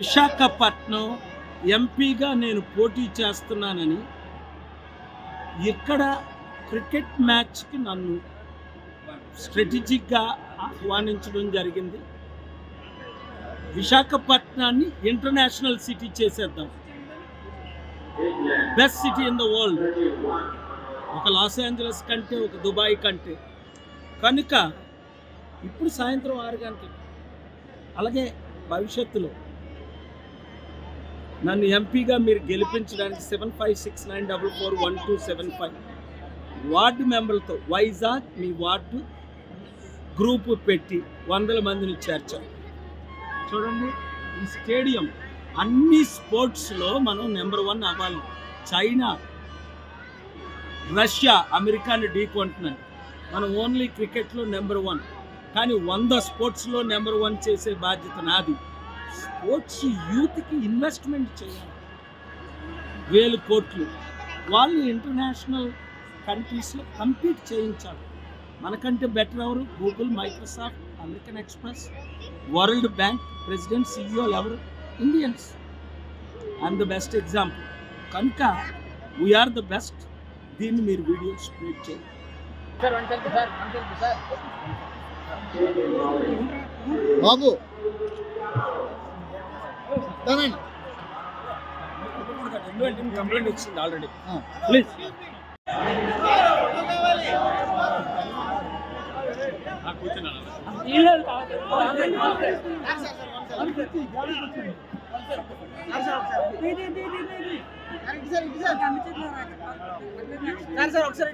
విశాఖపట్నం ఎంపీగా నేను పోటీ చేస్తున్నానని ఇక్కడ క్రికెట్ మ్యాచ్కి నన్ను స్ట్రాటజిక్గా ఆహ్వానించడం జరిగింది. విశాఖపట్నాన్ని ఇంటర్నేషనల్ సిటీ చేసేద్దాం, best city in the world, ఒక లాస్ ఏంజలస్ కంటే, ఒక దుబాయ్ కంటే. కనుక ఇప్పుడు సాయంత్రం 6 గంటలకు, అలాగే భవిష్యత్తులో నన్ను ఎంపీగా మీరు గెలిపించడానికి 7569441275 వార్డు మెంబర్లతో వైజాగ్ మీ వార్డు గ్రూపు పెట్టి 100 మందిని చేర్చాం. చూడండి, ఈ స్టేడియం అన్ని స్పోర్ట్స్లో మనం నెంబర్ 1 అవ్వాలి. చైనా, రష్యా, అమెరికాని ఢీకొంటున్నాయి. మనం ఓన్లీ క్రికెట్లో నెంబర్ 1, కానీ 100 స్పోర్ట్స్లో నెంబర్ 1 చేసే బాధ్యత నాది. స్పోర్ట్స్ యూత్కి ఇన్వెస్ట్మెంట్ చేయాలి, 1000 కోట్లు. వాళ్ళు ఇంటర్నేషనల్ కంట్రీస్లో కంపీట్ చేయించాలి. మనకంటే బెటర్ ఎవరు? Google, Microsoft, American Express, World Bank president, సిఇఓలు ఎవరు? Indians. I'm the best example. కనుక వీఆర్ ద బెస్ట్. దీన్ని మీరు వీడియో స్ప్రెడ్ చేయండి. బాబు కంప్లైంట్ వచ్చింది ఆల్రెడీ. ప్లీజ్ సార్ ఒకసారి